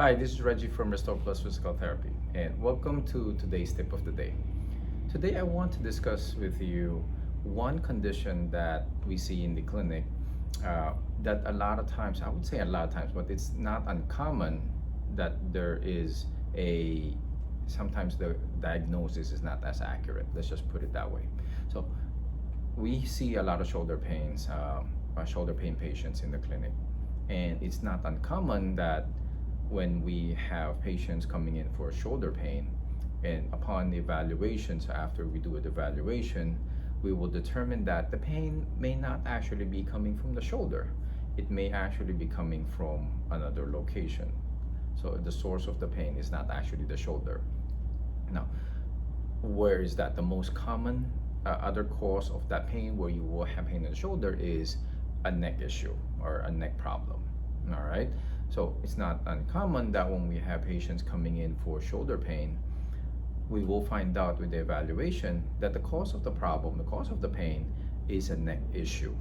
Hi, this is Reggie from Restore Plus Physical Therapy, and welcome to today's tip of the day. Today, I want to discuss with you one condition that we see in the clinic that a lot of times, I would say a lot of times, but it's not uncommon that there is a sometimes the diagnosis is not as accurate. Let's just put it that way. So, we see a lot of shoulder pain patients in the clinic, and it's not uncommon that when we have patients coming in for shoulder pain, and upon the evaluation, so after we do an evaluation, we will determine that the pain may not actually be coming from the shoulder. It may actually be coming from another location. So the source of the pain is not actually the shoulder. Now, where is that? The most common other cause of that pain where you will have pain in the shoulder is a neck issue or a neck problem. All right. So it's not uncommon that when we have patients coming in for shoulder pain, we will find out with the evaluation that the cause of the problem, the cause of the pain, is a neck issue.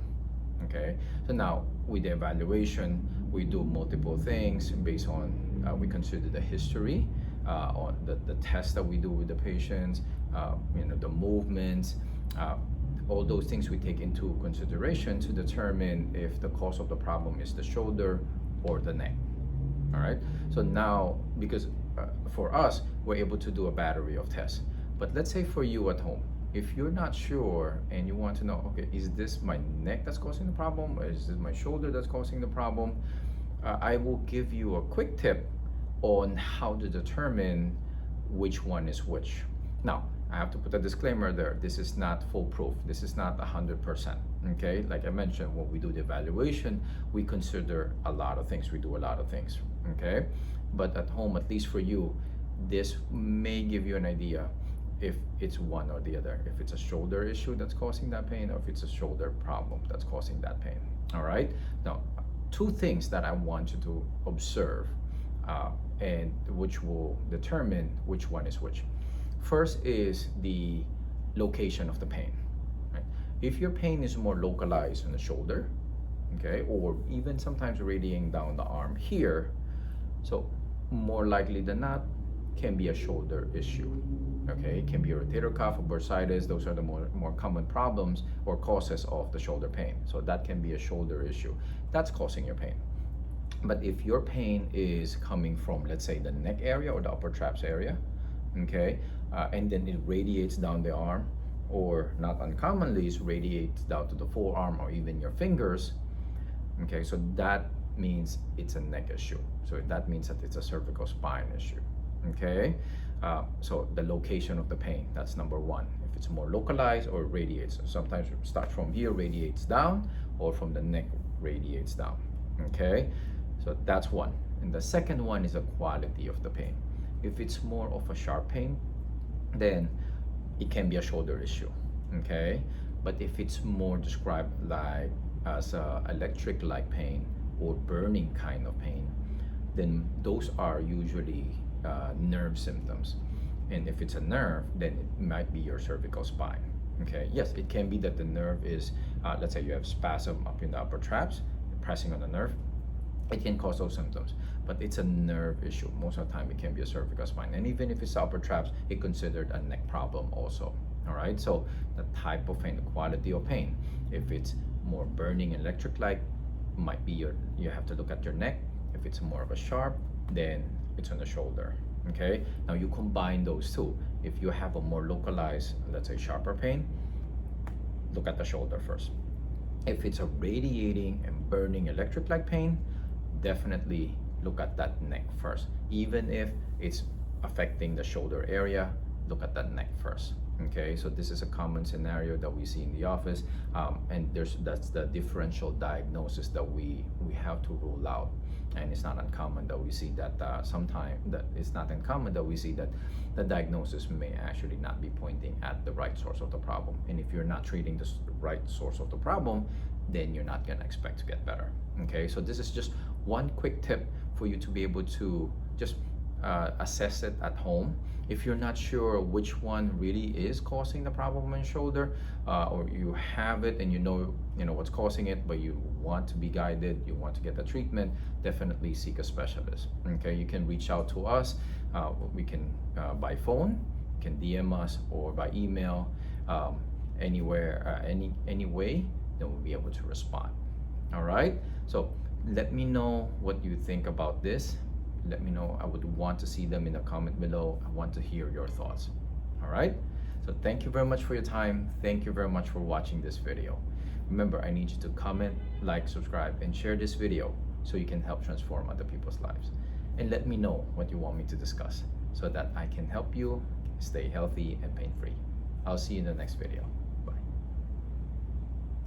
Okay. So now with the evaluation, we do multiple things based on we consider the history, on the tests that we do with the patients, the movements. All those things we take into consideration to determine if the cause of the problem is the shoulder or the neck. All right. So now, because for us, we're able to do a battery of tests. But let's say for you at home, if you're not sure and you want to know, okay, is this my neck that's causing the problem, or is this my shoulder that's causing the problem? I will give you a quick tip on how to determine which one is which. Now, I have to put a disclaimer there. This is not foolproof. This is not 100%. Okay, like I mentioned, when we do the evaluation, we consider a lot of things. We do a lot of things. Okay, but at home, at least for you, this may give you an idea if it's one or the other. If it's a shoulder issue that's causing that pain, or if it's a shoulder problem that's causing that pain. All right. Now, two things that I want you to observe, and which will determine which one is which. First is the location of the pain. Right? If your pain is more localized in the shoulder, okay, or even sometimes radiating down the arm here, so more likely than not, can be a shoulder issue. Okay, it can be a rotator cuff or bursitis. Those are the more common problems or causes of the shoulder pain. So that can be a shoulder issue. That's causing your pain. But if your pain is coming from, let's say, the neck area or the upper traps area, okay, and then it radiates down the arm, or not uncommonly, it radiates down to the forearm or even your fingers, okay, so that means it's a neck issue. So that means that it's a cervical spine issue, okay? So the location of the pain, that's number one. If it's more localized or radiates, sometimes it starts from here, radiates down, or from the neck, radiates down, okay? So that's one. And the second one is the quality of the pain. If it's more of a sharp pain, then it can be a shoulder issue, okay? But if it's more described like as a electric-like pain or burning kind of pain, then those are usually nerve symptoms. And if it's a nerve, then it might be your cervical spine, okay? Yes, it can be that the nerve is, let's say you have spasm up in the upper traps, pressing on the nerve. It can cause those symptoms, but it's a nerve issue. Most of the time, it can be a cervical spine. And even if it's upper traps, it's considered a neck problem also. All right, so the type of pain, the quality of pain. If it's more burning electric-like, might be you have to look at your neck. If it's more of a sharp, then it's on the shoulder. Okay, now you combine those two. If you have a more localized, let's say sharper pain, look at the shoulder first. If it's a radiating and burning electric-like pain, definitely look at that neck first. Even if it's affecting the shoulder area, look at that neck first. Okay, so this is a common scenario that we see in the office, and that's the differential diagnosis that we have to rule out. And it's not uncommon that we see that it's not uncommon that we see that the diagnosis may actually not be pointing at the right source of the problem. And if you're not treating the right source of the problem, then you're not gonna expect to get better. Okay, so this is just one quick tip for you to be able to just assess it at home. If you're not sure which one really is causing the problem on your shoulder, or you have it and you know what's causing it, but you want to be guided, you want to get the treatment, definitely seek a specialist. Okay, you can reach out to us. We can by phone, you can DM us, or by email. Anywhere, any way, then we'll be able to respond. All right. So let me know what you think about this. Let me know. I would want to see them in the comment below. I want to hear your thoughts. All right. So thank you very much for your time. Thank you very much for watching this video. Remember, I need you to comment, like, subscribe, and share this video so you can help transform other people's lives. And let me know what you want me to discuss so that I can help you stay healthy and pain-free. I'll see you in the next video.